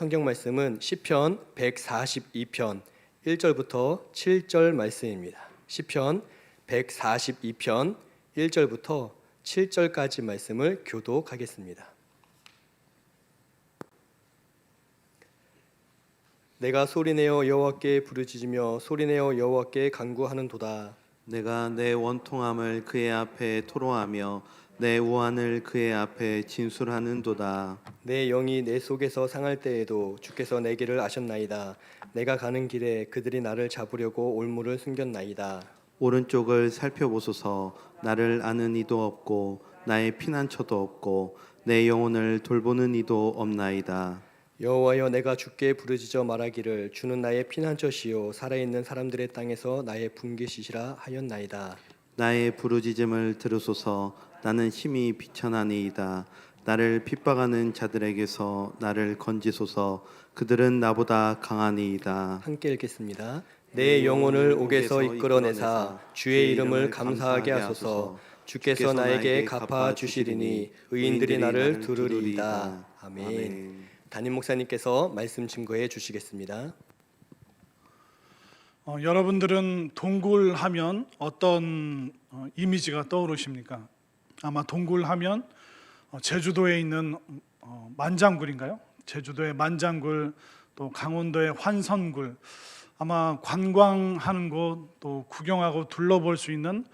성경 말씀은 시편 142편 1절부터 7절 말씀입니다. 시편 142편 1절부터 7절까지 말씀을 교독하겠습니다. 내가 소리내어 여호와께 부르짖으며 소리내어 여호와께 간구하는도다. 내가 내 원통함을 그의 앞에 토로하며 내 우환을 그의 앞에 진술하는도다. 내 영이 내 속에서 상할 때에도 주께서 내 길을 아셨나이다. 내가 가는 길에 그들이 나를 잡으려고 올무를 숨겼나이다. 오른쪽을 살펴보소서. 나를 아는 이도 없고 나의 피난처도 없고 내 영혼을 돌보는 이도 없나이다. 여호와여, 내가 주께 부르짖어 말하기를 주는 나의 피난처시요 살아있는 사람들의 땅에서 나의 분깃이시라 하였나이다. 나의 부르짖음을 들으소서. 나는 심히 비천하니이다. 나를 핍박하는 자들에게서 나를 건지소서. 그들은 나보다 강하니이다. 함께 읽겠습니다. 내 영혼을 옥에서 이끌어내사 주의 이름을 감사하게 하소서. 주께서 나에게 갚아 주시리니 의인들이 나를 들으리이다. 아멘. 담임 목사님께서 말씀 증거해 주시겠습니다. 여러분들은 동굴 하면 어떤 이미지가 떠오르십니까? 아마 동굴 하면 제주도에 있는 만장굴인가요? 제주도의 만장굴, 또 강원도의 환선굴, 아마 관광하는 곳, 또 구경하고 둘러볼 수 있는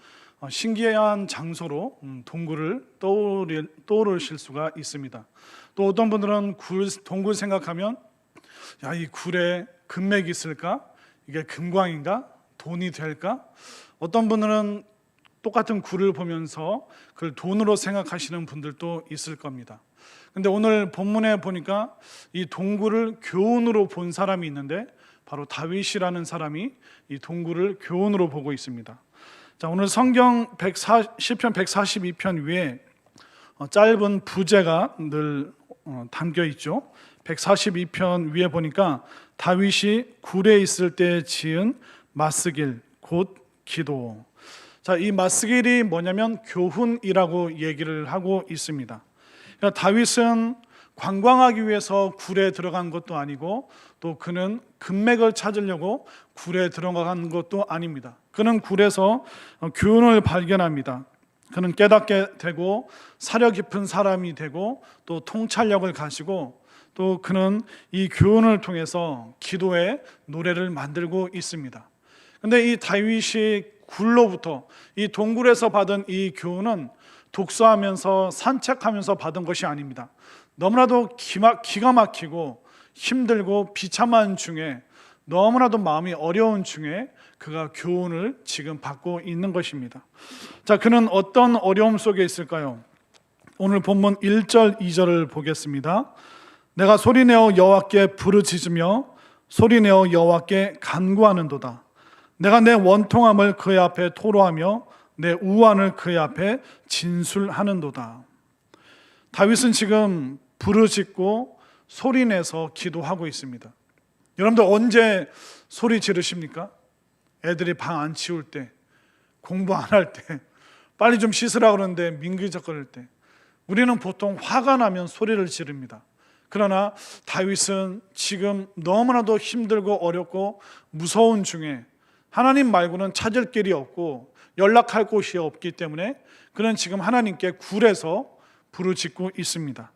신기한 장소로 동굴을 떠오르실 수가 있습니다. 또 어떤 분들은 동굴 생각하면 야, 이 굴에 금맥이 있을까? 이게 금광인가? 돈이 될까? 어떤 분들은 똑같은 굴을 보면서 그걸 돈으로 생각하시는 분들도 있을 겁니다. 근데 오늘 본문에 보니까 이 동굴을 교훈으로 본 사람이 있는데 바로 다윗이라는 사람이 이 동굴을 교훈으로 보고 있습니다. 자, 오늘 성경 시편 142편 위에 짧은 부제가 늘 담겨 있죠. 142편 위에 보니까 다윗이 굴에 있을 때 지은 맞스길 곧 기도. 자, 이 맞스길이 뭐냐면 교훈이라고 얘기를 하고 있습니다. 그러니까 다윗은 관광하기 위해서 굴에 들어간 것도 아니고 또 그는 금맥을 찾으려고 굴에 들어간 것도 아닙니다. 그는 굴에서 교훈을 발견합니다. 그는 깨닫게 되고 사려 깊은 사람이 되고 또 통찰력을 가지고 또 그는 이 교훈을 통해서 기도의 노래를 만들고 있습니다. 그런데 이 다윗이 굴로부터 이 동굴에서 받은 이 교훈은 독서하면서 산책하면서 받은 것이 아닙니다. 너무나도 기가 막히고 힘들고 비참한 중에 너무나도 마음이 어려운 중에 그가 교훈을 지금 받고 있는 것입니다. 자, 그는 어떤 어려움 속에 있을까요? 오늘 본문 1절, 2절을 보겠습니다. 내가 소리내어 여호와께 부르짖으며 소리내어 여호와께 간구하는도다. 내가 내 원통함을 그의 앞에 토로하며 내 우환을 그의 앞에 진술하는도다. 다윗은 지금 부르짖고 소리내서 기도하고 있습니다. 여러분들 언제 소리 지르십니까? 애들이 방 안 치울 때, 공부 안 할 때, 빨리 좀 씻으라 그러는데 민기적거릴 때, 우리는 보통 화가 나면 소리를 지릅니다. 그러나 다윗은 지금 너무나도 힘들고 어렵고 무서운 중에 하나님 말고는 찾을 길이 없고 연락할 곳이 없기 때문에 그는 지금 하나님께 굴에서 부르짖고 있습니다.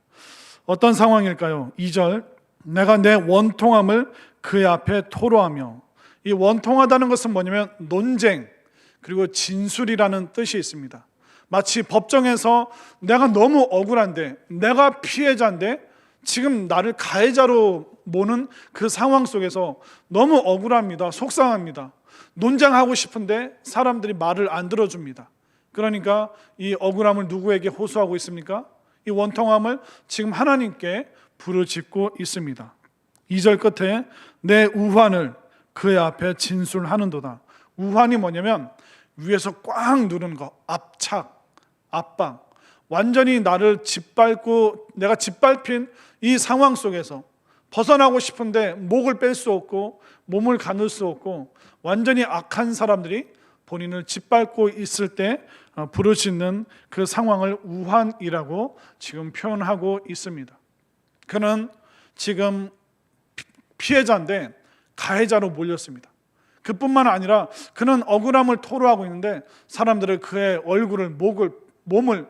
어떤 상황일까요? 2절, 내가 내 원통함을 그의 앞에 토로하며. 이 원통하다는 것은 뭐냐면 논쟁 그리고 진술이라는 뜻이 있습니다. 마치 법정에서 내가 너무 억울한데, 내가 피해자인데 지금 나를 가해자로 모는 그 상황 속에서 너무 억울합니다. 속상합니다. 논쟁하고 싶은데 사람들이 말을 안 들어줍니다. 그러니까 이 억울함을 누구에게 호소하고 있습니까? 이 원통함을 지금 하나님께 부르짖고 있습니다. 2절 끝에 내 우환을 그의 앞에 진술하는도다. 우환이 뭐냐면 위에서 꽉 누르는 거, 압착, 압박. 완전히 나를 짓밟고 내가 짓밟힌 이 상황 속에서 벗어나고 싶은데 목을 뺄 수 없고 몸을 가눌 수 없고 완전히 악한 사람들이 본인을 짓밟고 있을 때 부르짖는 그 상황을 우환이라고 지금 표현하고 있습니다. 그는 지금 피해자인데 가해자로 몰렸습니다. 그뿐만 아니라 그는 억울함을 토로하고 있는데 사람들은 그의 얼굴을, 몸을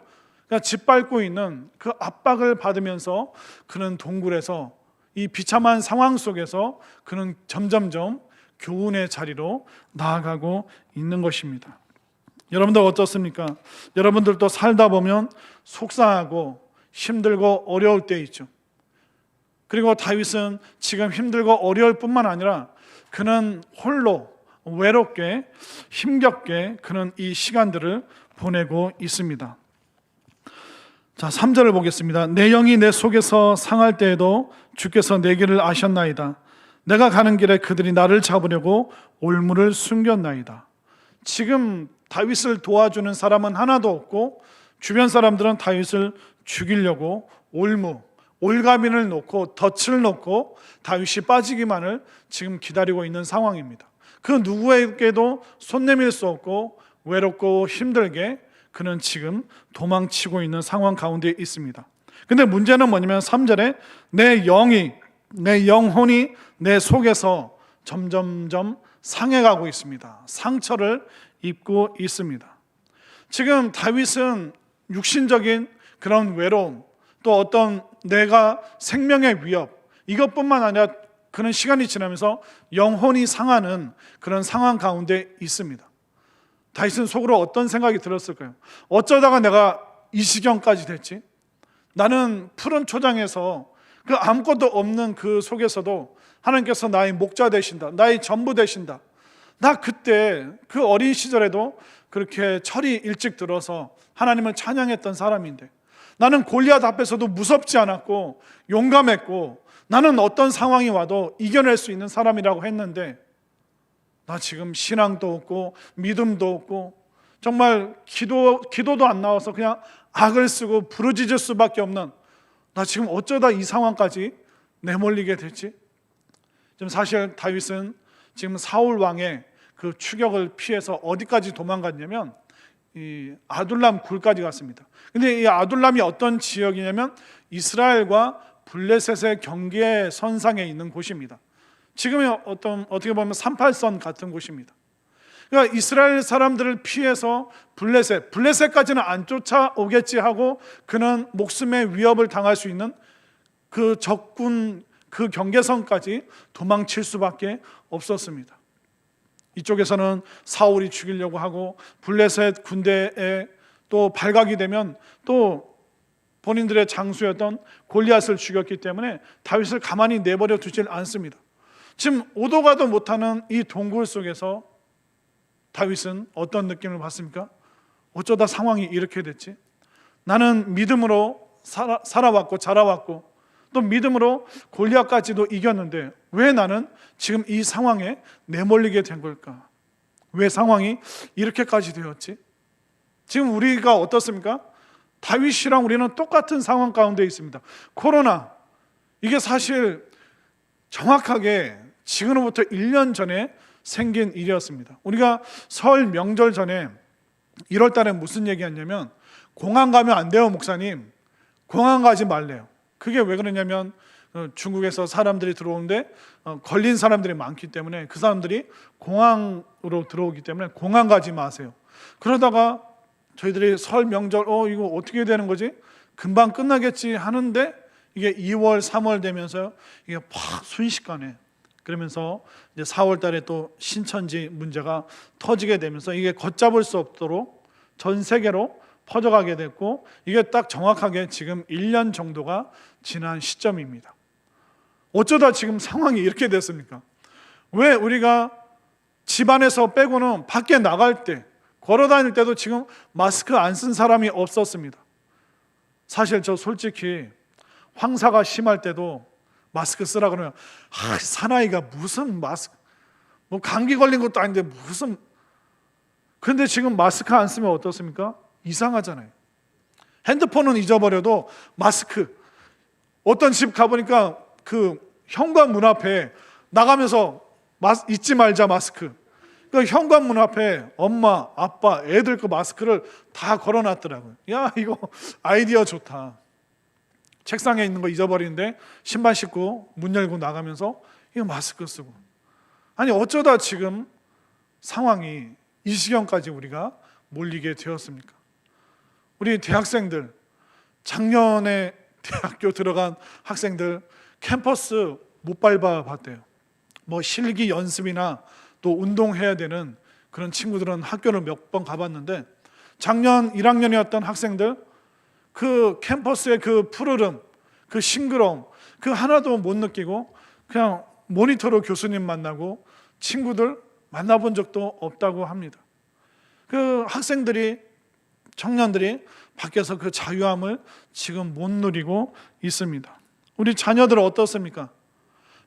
그냥 짓밟고 있는 그 압박을 받으면서 그는 동굴에서 이 비참한 상황 속에서 그는 점점점 교훈의 자리로 나아가고 있는 것입니다. 여러분들 어떻습니까? 여러분들도 살다 보면 속상하고 힘들고 어려울 때 있죠. 그리고 다윗은 지금 힘들고 어려울 뿐만 아니라 그는 홀로 외롭게 힘겹게 그는 이 시간들을 보내고 있습니다. 자, 3절을 보겠습니다. 내 영이 내 속에서 상할 때에도 주께서 내 길을 아셨나이다. 내가 가는 길에 그들이 나를 잡으려고 올무를 숨겼나이다. 지금 다윗을 도와주는 사람은 하나도 없고 주변 사람들은 다윗을 죽이려고 올가민을 놓고 덫을 놓고 다윗이 빠지기만을 지금 기다리고 있는 상황입니다. 그 누구에게도 손 내밀 수 없고 외롭고 힘들게 그는 지금 도망치고 있는 상황 가운데 있습니다. 근데 문제는 뭐냐면 3절에 내 영혼이 내 속에서 점점점 상해가고 있습니다. 상처를 입고 있습니다. 지금 다윗은 육신적인 그런 외로움, 또 어떤 내가 생명의 위협, 이것뿐만 아니라 그런 시간이 지나면서 영혼이 상하는 그런 상황 가운데 있습니다. 다윗은 속으로 어떤 생각이 들었을까요? 어쩌다가 내가 이 지경까지 됐지? 나는 푸른 초장에서 그 아무것도 없는 그 속에서도 하나님께서 나의 목자 되신다, 나의 전부 되신다. 나 그때 그 어린 시절에도 그렇게 철이 일찍 들어서 하나님을 찬양했던 사람인데, 나는 골리앗 앞에서도 무섭지 않았고 용감했고 나는 어떤 상황이 와도 이겨낼 수 있는 사람이라고 했는데, 나 지금 신앙도 없고 믿음도 없고 정말 기도도 안 나와서 그냥 악을 쓰고 부르짖을 수밖에 없는, 나 지금 어쩌다 이 상황까지 내몰리게 됐지? 지금 사실 다윗은 지금 사울 왕의 그 추격을 피해서 어디까지 도망갔냐면 이 아둘람 굴까지 갔습니다. 근데 이 아둘람이 어떤 지역이냐면 이스라엘과 블레셋의 경계 선상에 있는 곳입니다. 지금의 어떻게 보면 38선 같은 곳입니다. 그러니까 이스라엘 사람들을 피해서 블레셋까지는 안 쫓아오겠지 하고 그는 목숨의 위협을 당할 수 있는 그 적군 그 경계선까지 도망칠 수밖에 없었습니다. 이쪽에서는 사울이 죽이려고 하고 블레셋 군대에 또 발각이 되면 또 본인들의 장수였던 골리앗을 죽였기 때문에 다윗을 가만히 내버려 두질 않습니다. 지금 오도 가도 못하는 이 동굴 속에서 다윗은 어떤 느낌을 받습니까? 어쩌다 상황이 이렇게 됐지? 나는 믿음으로 살아왔고 자라왔고 또 믿음으로 골리앗까지도 이겼는데 왜 나는 지금 이 상황에 내몰리게 된 걸까? 왜 상황이 이렇게까지 되었지? 지금 우리가 어떻습니까? 다윗이랑 우리는 똑같은 상황 가운데 있습니다. 코로나, 이게 사실 정확하게 지금으로부터 1년 전에 생긴 일이었습니다. 우리가 설 명절 전에 1월 달에 무슨 얘기했냐면 공항 가면 안 돼요, 목사님. 공항 가지 말래요. 그게 왜 그러냐면 중국에서 사람들이 들어오는데 걸린 사람들이 많기 때문에 그 사람들이 공항으로 들어오기 때문에 공항 가지 마세요. 그러다가 저희들이 설 명절 이거 어떻게 되는 거지? 금방 끝나겠지 하는데 이게 2월, 3월 되면서 이게 팍 순식간에 그러면서 이제 4월 달에 또 신천지 문제가 터지게 되면서 이게 걷잡을 수 없도록 전 세계로 퍼져가게 됐고 이게 딱 정확하게 지금 1년 정도가 지난 시점입니다. 어쩌다 지금 상황이 이렇게 됐습니까? 왜 우리가 집안에서 빼고는 밖에 나갈 때 걸어 다닐 때도 지금 마스크 안 쓴 사람이 없었습니다. 사실 저 솔직히 황사가 심할 때도 마스크 쓰라 그러면 사나이가 무슨 마스크, 뭐 감기 걸린 것도 아닌데 무슨. 근데 지금 마스크 안 쓰면 어떻습니까? 이상하잖아요. 핸드폰은 잊어버려도 마스크, 어떤 집 가보니까 그 현관문 앞에 나가면서 잊지 말자 마스크. 그 현관문 앞에 엄마, 아빠, 애들 그 마스크를 다 걸어놨더라고요. 야, 이거 아이디어 좋다. 책상에 있는 거 잊어버리는데 신발 신고 문 열고 나가면서 이거 마스크 쓰고. 아니 어쩌다 지금 상황이 이 지경까지 우리가 몰리게 되었습니까? 우리 대학생들, 작년에 대학교 들어간 학생들 캠퍼스 못 밟아봤대요. 뭐 실기 연습이나 또 운동해야 되는 그런 친구들은 학교를 몇 번 가봤는데 작년 1학년이었던 학생들 그 캠퍼스의 그 푸르름, 그 싱그러움 그 하나도 못 느끼고 그냥 모니터로 교수님 만나고 친구들 만나본 적도 없다고 합니다. 그 학생들이, 청년들이 밖에서 그 자유함을 지금 못 누리고 있습니다. 우리 자녀들은 어떻습니까?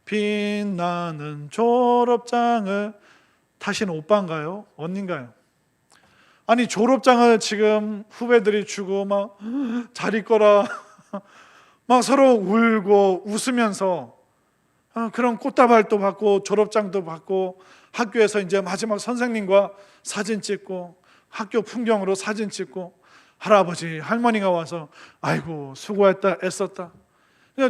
빛나는 졸업장을, 다시는 오빠인가요? 언니인가요? 아니 졸업장을 지금 후배들이 주고 막 잘 있거라 막 서로 울고 웃으면서 그런 꽃다발도 받고 졸업장도 받고 학교에서 이제 마지막 선생님과 사진 찍고 학교 풍경으로 사진 찍고 할아버지 할머니가 와서 아이고 수고했다 애썼다.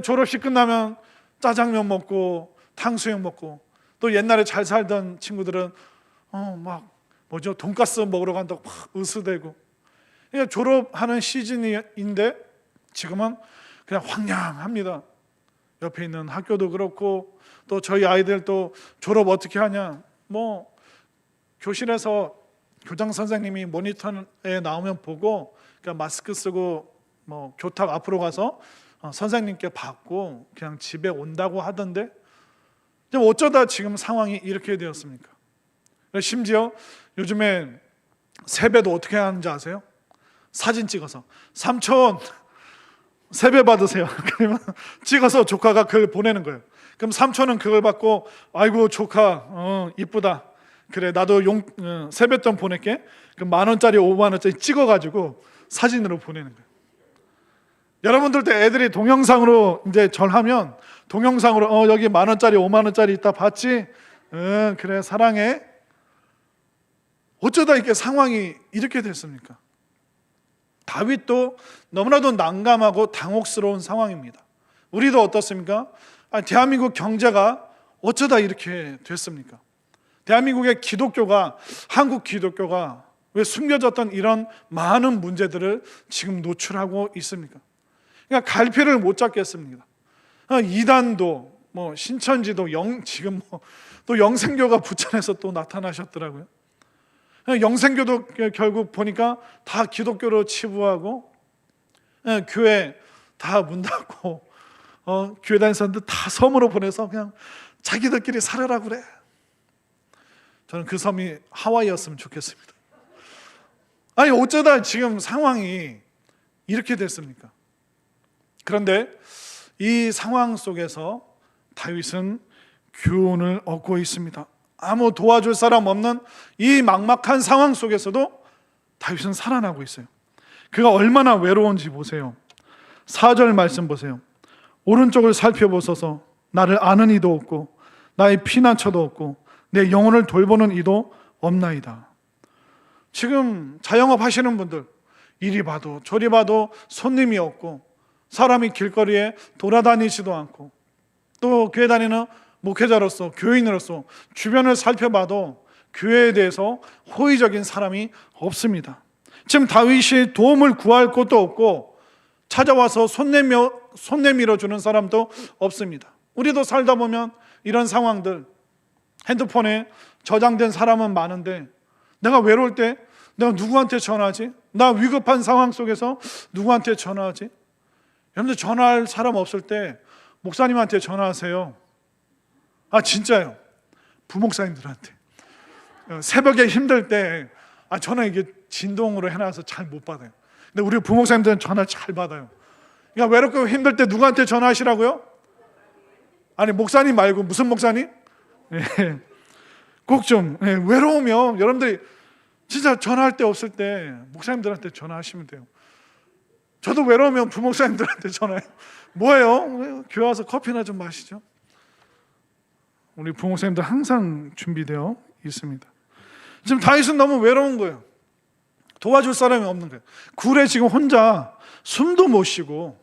졸업식 끝나면 짜장면 먹고 탕수육 먹고 또 옛날에 잘 살던 친구들은 막 뭐죠 돈가스 먹으러 간다고 막 으스대고. 그러니까 졸업하는 시즌인데 지금은 그냥 황량합니다. 옆에 있는 학교도 그렇고 또 저희 아이들도 졸업 어떻게 하냐, 뭐 교실에서 교장 선생님이 모니터에 나오면 보고 그냥 마스크 쓰고 뭐 교탁 앞으로 가서 선생님께 받고 그냥 집에 온다고 하던데 어쩌다 지금 상황이 이렇게 되었습니까? 심지어 요즘에 세배도 어떻게 하는지 아세요? 사진 찍어서 삼촌 세배 받으세요. 그러면 찍어서 조카가 그걸 보내는 거예요. 그럼 삼촌은 그걸 받고 아이고 조카 이쁘다. 그래 나도 세뱃돈 보낼게. 그럼 10,000원짜리 50,000원짜리 찍어가지고 사진으로 보내는 거예요. 여러분들도 애들이 동영상으로 이제 절하면 동영상으로 여기 10,000원짜리 50,000원짜리 있다 봤지? 그래 사랑해. 어쩌다 이렇게 상황이 이렇게 됐습니까? 다윗도 너무나도 난감하고 당혹스러운 상황입니다. 우리도 어떻습니까? 대한민국 경제가 어쩌다 이렇게 됐습니까? 대한민국의 기독교가, 한국 기독교가 왜 숨겨졌던 이런 많은 문제들을 지금 노출하고 있습니까? 그러니까 갈피를 못 잡겠습니다. 이단도 뭐 신천지도 지금 또 영생교가 부천에서 또 나타나셨더라고요. 영생교도 결국 보니까 다 기독교로 치부하고 교회 다 문 닫고 교회 다니는 사람들 다 섬으로 보내서 그냥 자기들끼리 살아라 그래. 저는 그 섬이 하와이였으면 좋겠습니다. 아니 어쩌다 지금 상황이 이렇게 됐습니까? 그런데 이 상황 속에서 다윗은 교훈을 얻고 있습니다. 아무 도와줄 사람 없는 이 막막한 상황 속에서도 다윗은 살아나고 있어요. 그가 얼마나 외로운지 보세요. 4절 말씀 보세요. 오른쪽을 살펴보소서. 나를 아는 이도 없고 나의 피난처도 없고 내 영혼을 돌보는 이도 없나이다. 지금 자영업 하시는 분들 이리 봐도 저리 봐도 손님이 없고 사람이 길거리에 돌아다니지도 않고 또 교회 다니는 목회자로서 교인으로서 주변을 살펴봐도 교회에 대해서 호의적인 사람이 없습니다. 지금 다윗이 도움을 구할 곳도 없고 찾아와서 손 내밀어 주는 사람도 없습니다. 우리도 살다 보면 이런 상황들, 핸드폰에 저장된 사람은 많은데 내가 외로울 때 내가 누구한테 전화하지? 나 위급한 상황 속에서 누구한테 전화하지? 여러분들 전화할 사람 없을 때 목사님한테 전화하세요. 진짜요. 부목사님들한테 새벽에 힘들 때 전화 이게 진동으로 해놔서 잘 못 받아요. 근데 우리 부목사님들은 전화 잘 받아요. 그러니까 외롭고 힘들 때 누구한테 전화하시라고요? 아니 목사님 말고 무슨 목사님? 꼭 좀 외로우면 여러분들이 진짜 전화할 데 없을 때 목사님들한테 전화하시면 돼요. 저도 외로우면 부목사님들한테 전화해요. 뭐예요? 교회 와서 커피나 좀 마시죠. 우리 부목사님들 항상 준비되어 있습니다. 지금 다윗은 너무 외로운 거예요. 도와줄 사람이 없는 거예요. 굴에 지금 혼자 숨도 못 쉬고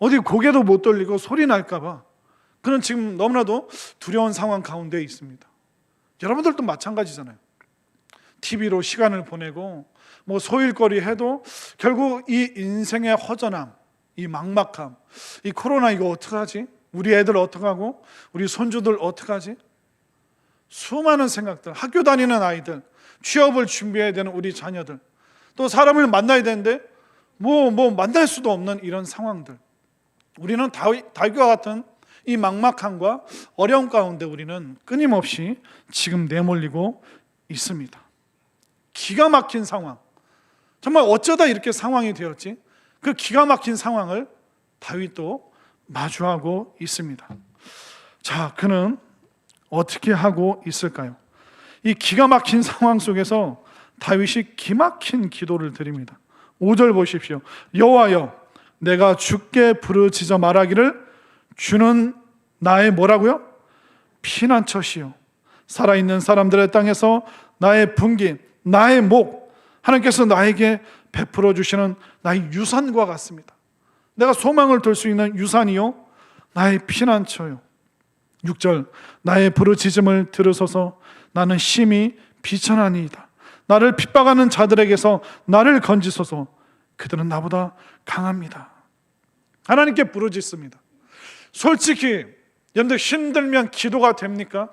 어디 고개도 못 돌리고 소리 날까 봐 그는 지금 너무나도 두려운 상황 가운데 있습니다. 여러분들도 마찬가지잖아요. TV로 시간을 보내고 뭐 소일거리 해도 결국 이 인생의 허전함, 이 막막함, 이 코로나 이거 어떡하지? 우리 애들 어떡하고 우리 손주들 어떡하지? 수많은 생각들, 학교 다니는 아이들, 취업을 준비해야 되는 우리 자녀들, 또 사람을 만나야 되는데 뭐 만날 수도 없는 이런 상황들. 우리는 다윗과 같은 이 막막함과 어려움 가운데 우리는 끊임없이 지금 내몰리고 있습니다. 기가 막힌 상황, 정말 어쩌다 이렇게 상황이 되었지? 그 기가 막힌 상황을 다윗도 마주하고 있습니다. 자, 그는 어떻게 하고 있을까요? 이 기가 막힌 상황 속에서 다윗이 기막힌 기도를 드립니다. 5절 보십시오. 여호와여, 내가 주께 부르짖어 말하기를 주는 나의 뭐라고요? 피난처시요 살아있는 사람들의 땅에서 나의 분기, 나의 목, 하나님께서 나에게 베풀어 주시는 나의 유산과 같습니다. 내가 소망을 둘 수 있는 유산이요 나의 피난처요. 6절, 나의 부르짖음을 들으소서. 나는 심히 비천하니이다. 나를 핍박하는 자들에게서 나를 건지소서. 그들은 나보다 강합니다. 하나님께 부르짖습니다. 솔직히 여러분들 힘들면 기도가 됩니까?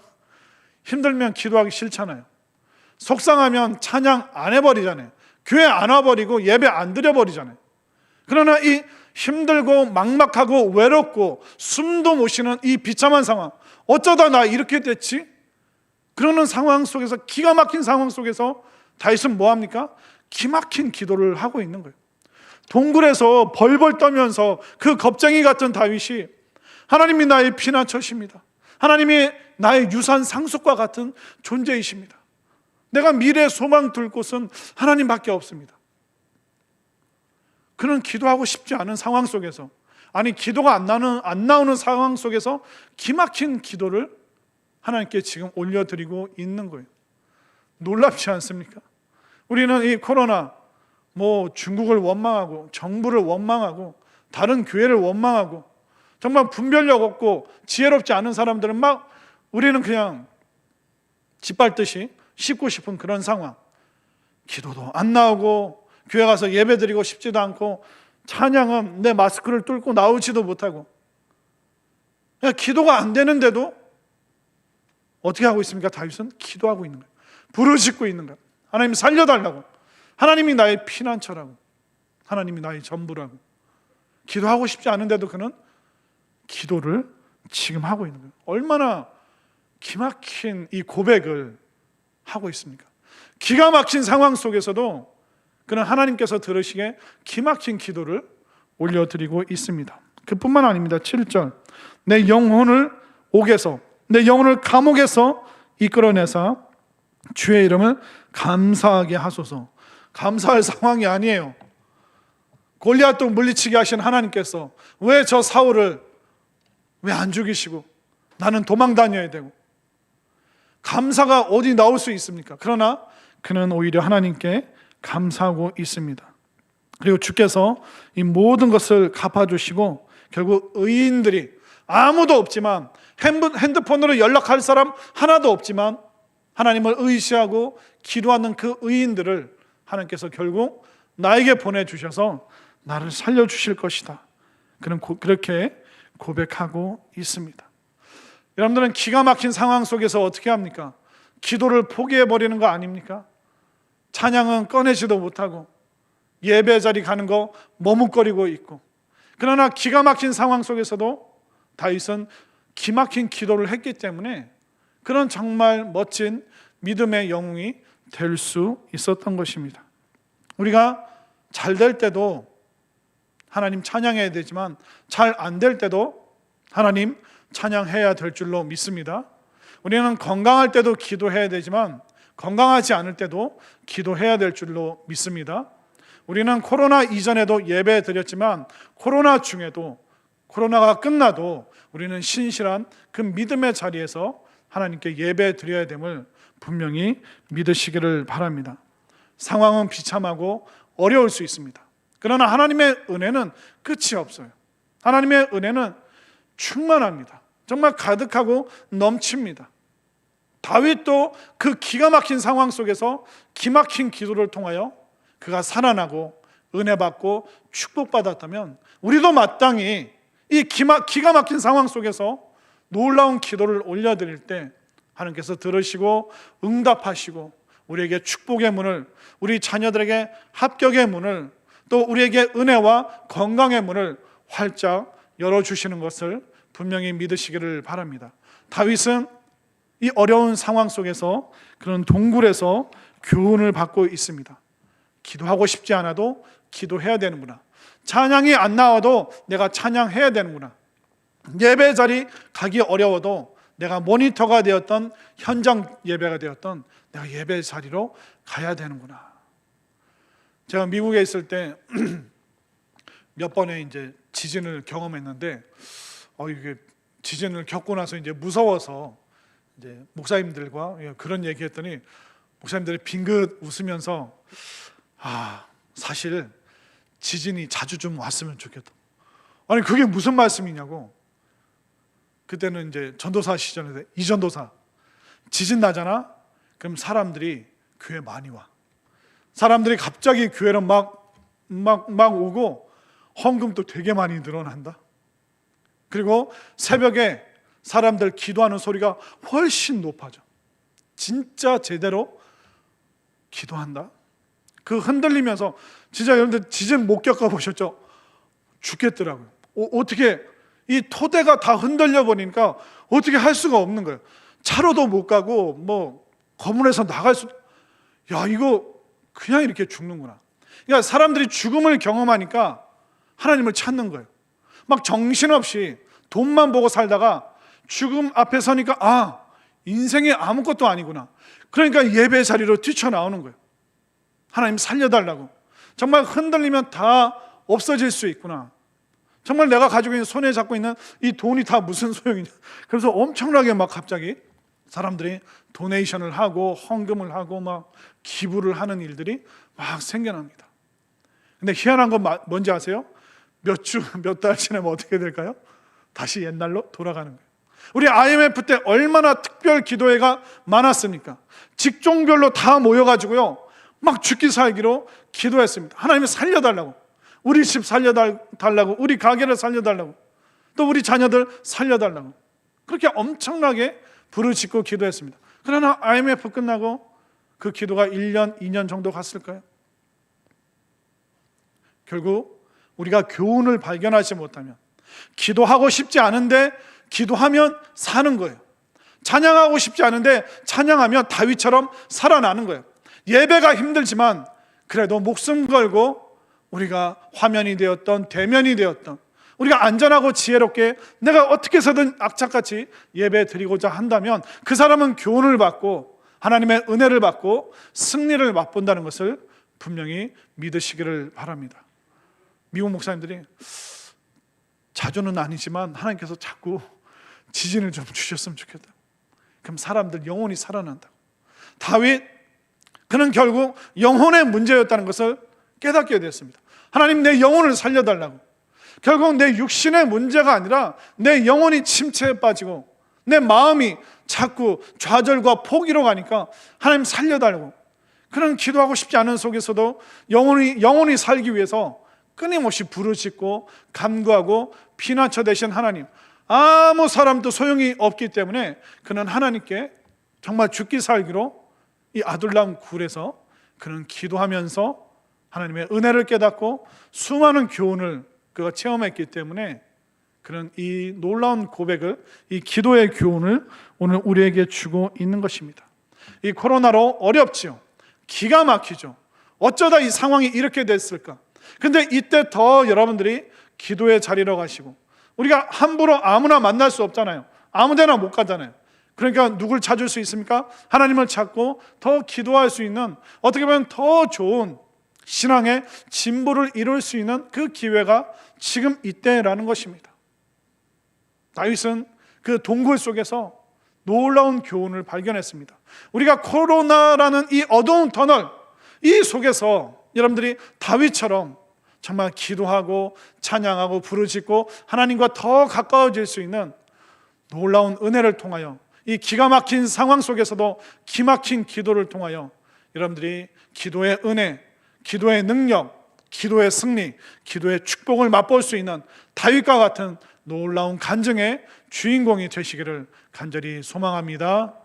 힘들면 기도하기 싫잖아요. 속상하면 찬양 안 해버리잖아요. 교회 안 와버리고 예배 안 드려버리잖아요. 그러나 이 힘들고 막막하고 외롭고 숨도 못 쉬는 이 비참한 상황, 어쩌다 나 이렇게 됐지? 그러는 상황 속에서, 기가 막힌 상황 속에서 다윗은 뭐합니까? 기막힌 기도를 하고 있는 거예요. 동굴에서 벌벌 떠면서 그 겁쟁이 같은 다윗이 하나님이 나의 피난처십니다. 하나님이 나의 유산 상속과 같은 존재이십니다. 내가 미래의 소망 둘 곳은 하나님밖에 없습니다. 그는 기도하고 싶지 않은 상황 속에서, 아니 기도가 안 나오는 상황 속에서 기막힌 기도를 하나님께 지금 올려드리고 있는 거예요. 놀랍지 않습니까? 우리는 이 코로나, 중국을 원망하고 정부를 원망하고 다른 교회를 원망하고 정말 분별력 없고 지혜롭지 않은 사람들은 막 우리는 그냥 짓밟듯이 씹고 싶은 그런 상황. 기도도 안 나오고 교회 가서 예배 드리고 싶지도 않고 찬양은 내 마스크를 뚫고 나오지도 못하고 그냥 기도가 안 되는데도 어떻게 하고 있습니까? 다윗은 기도하고 있는 거예요. 부르짖고 있는 거예요. 하나님 살려달라고. 하나님이 나의 피난처라고. 하나님이 나의 전부라고. 기도하고 싶지 않은데도 그는 기도를 지금 하고 있는 거예요. 얼마나 기막힌 이 고백을 하고 있습니까? 기가 막힌 상황 속에서도 그는 하나님께서 들으시기에 기막힌 기도를 올려드리고 있습니다. 그뿐만 아닙니다. 7절, 내 영혼을 옥에서, 내 영혼을 감옥에서 이끌어내사 주의 이름을 감사하게 하소서. 감사할 상황이 아니에요. 골리앗도 물리치게 하신 하나님께서 왜 저 사울을 왜 안 죽이시고 나는 도망 다녀야 되고, 감사가 어디 나올 수 있습니까? 그러나 그는 오히려 하나님께 감사하고 있습니다. 그리고 주께서 이 모든 것을 갚아주시고 결국 의인들이 아무도 없지만, 핸드폰으로 연락할 사람 하나도 없지만 하나님을 의시하고 기도하는 그 의인들을 하나님께서 결국 나에게 보내주셔서 나를 살려주실 것이다. 그는 그렇게 고백하고 있습니다. 여러분들은 기가 막힌 상황 속에서 어떻게 합니까? 기도를 포기해버리는 거 아닙니까? 찬양은 꺼내지도 못하고 예배 자리 가는 거 머뭇거리고 있고. 그러나 기가 막힌 상황 속에서도 다윗은 기막힌 기도를 했기 때문에 그런 정말 멋진 믿음의 영웅이 될 수 있었던 것입니다. 우리가 잘 될 때도 하나님 찬양해야 되지만 잘 안 될 때도 하나님 찬양해야 될 줄로 믿습니다. 우리는 건강할 때도 기도해야 되지만 건강하지 않을 때도 기도해야 될 줄로 믿습니다. 우리는 코로나 이전에도 예배 드렸지만 코로나 중에도, 코로나가 끝나도 우리는 신실한 그 믿음의 자리에서 하나님께 예배 드려야 됨을 분명히 믿으시기를 바랍니다. 상황은 비참하고 어려울 수 있습니다. 그러나 하나님의 은혜는 끝이 없어요. 하나님의 은혜는 충만합니다. 정말 가득하고 넘칩니다. 다윗도 그 기가 막힌 상황 속에서 기막힌 기도를 통하여 그가 살아나고 은혜 받고 축복받았다면 우리도 마땅히 이 기가 막힌 상황 속에서 놀라운 기도를 올려드릴 때 하나님께서 들으시고 응답하시고 우리에게 축복의 문을, 우리 자녀들에게 합격의 문을, 또 우리에게 은혜와 건강의 문을 활짝 열어주시는 것을 분명히 믿으시기를 바랍니다. 다윗은 이 어려운 상황 속에서 그런 동굴에서 교훈을 받고 있습니다. 기도하고 싶지 않아도 기도해야 되는구나. 찬양이 안 나와도 내가 찬양해야 되는구나. 예배 자리 가기 어려워도 내가 모니터가 되었던, 현장 예배가 되었던 내가 예배 자리로 가야 되는구나. 제가 미국에 있을 때 몇 번의 이제 지진을 경험했는데 이게 지진을 겪고 나서 이제 무서워서 이제 목사님들과 그런 얘기했더니 목사님들이 빙긋 웃으면서 사실 지진이 자주 좀 왔으면 좋겠다. 아니 그게 무슨 말씀이냐고. 그때는 이제 전도사 시절에 이전도사 지진 나잖아. 그럼 사람들이 교회 많이 와. 사람들이 갑자기 교회로 막 오고 헌금도 되게 많이 늘어난다. 그리고 새벽에 사람들 기도하는 소리가 훨씬 높아져. 진짜 제대로 기도한다. 그 흔들리면서 진짜 여러분들 지진 못 겪어보셨죠? 죽겠더라고요. 어떻게 이 토대가 다 흔들려 버리니까 어떻게 할 수가 없는 거예요. 차로도 못 가고 뭐 건물에서 나갈 수, 이거 그냥 이렇게 죽는구나. 그러니까 사람들이 죽음을 경험하니까 하나님을 찾는 거예요. 막 정신없이 돈만 보고 살다가 죽음 앞에 서니까 인생이 아무것도 아니구나. 그러니까 예배 자리로 뛰쳐나오는 거예요. 하나님 살려달라고. 정말 흔들리면 다 없어질 수 있구나. 정말 내가 가지고 있는, 손에 잡고 있는 이 돈이 다 무슨 소용이냐. 그래서 엄청나게 막 갑자기 사람들이 도네이션을 하고 헌금을 하고 막 기부를 하는 일들이 막 생겨납니다. 근데 희한한 건 뭔지 아세요? 몇 달 지나면 어떻게 될까요? 다시 옛날로 돌아가는 거예요. 우리 IMF 때 얼마나 특별 기도회가 많았습니까? 직종별로 다 모여가지고요 막 죽기 살기로 기도했습니다. 하나님이 살려달라고, 우리 집 살려달라고, 우리 가게를 살려달라고, 또 우리 자녀들 살려달라고, 그렇게 엄청나게 부르짖고 기도했습니다. 그러나 IMF 끝나고 그 기도가 1년, 2년 정도 갔을까요? 결국 우리가 교훈을 발견하지 못하면, 기도하고 싶지 않은데 기도하면 사는 거예요. 찬양하고 싶지 않은데 찬양하면 다윗처럼 살아나는 거예요. 예배가 힘들지만 그래도 목숨 걸고 우리가 화면이 되었던 대면이 되었던, 우리가 안전하고 지혜롭게 내가 어떻게 해서든 악착같이 예배 드리고자 한다면 그 사람은 교훈을 받고 하나님의 은혜를 받고 승리를 맛본다는 것을 분명히 믿으시기를 바랍니다. 미국 목사님들이 자주는 아니지만 하나님께서 자꾸 지진을 좀 주셨으면 좋겠다. 그럼 사람들 영혼이 살아난다고. 다윗, 그는 결국 영혼의 문제였다는 것을 깨닫게 됐습니다. 하나님, 내 영혼을 살려달라고. 결국 내 육신의 문제가 아니라 내 영혼이 침체에 빠지고 내 마음이 자꾸 좌절과 포기로 가니까 하나님 살려달라고. 그런 기도하고 싶지 않은 속에서도 영혼이 살기 위해서 끊임없이 부르짖고 간구하고 피난처 되신 하나님, 아무 사람도 소용이 없기 때문에 그는 하나님께 정말 죽기 살기로 이 아둘람 굴에서 그는 기도하면서 하나님의 은혜를 깨닫고 수많은 교훈을 그가 체험했기 때문에 그는 이 놀라운 고백을, 이 기도의 교훈을 오늘 우리에게 주고 있는 것입니다. 이 코로나로 어렵지요. 기가 막히죠. 어쩌다 이 상황이 이렇게 됐을까? 근데 이때 더 여러분들이 기도의 자리로 가시고, 우리가 함부로 아무나 만날 수 없잖아요. 아무 데나 못 가잖아요. 그러니까 누굴 찾을 수 있습니까? 하나님을 찾고 더 기도할 수 있는, 어떻게 보면 더 좋은 신앙의 진보를 이룰 수 있는 그 기회가 지금 이때라는 것입니다. 다윗은 그 동굴 속에서 놀라운 교훈을 발견했습니다. 우리가 코로나라는 이 어두운 터널, 이 속에서 여러분들이 다윗처럼 정말 기도하고 찬양하고 부르짖고 하나님과 더 가까워질 수 있는 놀라운 은혜를 통하여 이 기가 막힌 상황 속에서도 기막힌 기도를 통하여 여러분들이 기도의 은혜, 기도의 능력, 기도의 승리, 기도의 축복을 맛볼 수 있는 다윗과 같은 놀라운 간증의 주인공이 되시기를 간절히 소망합니다.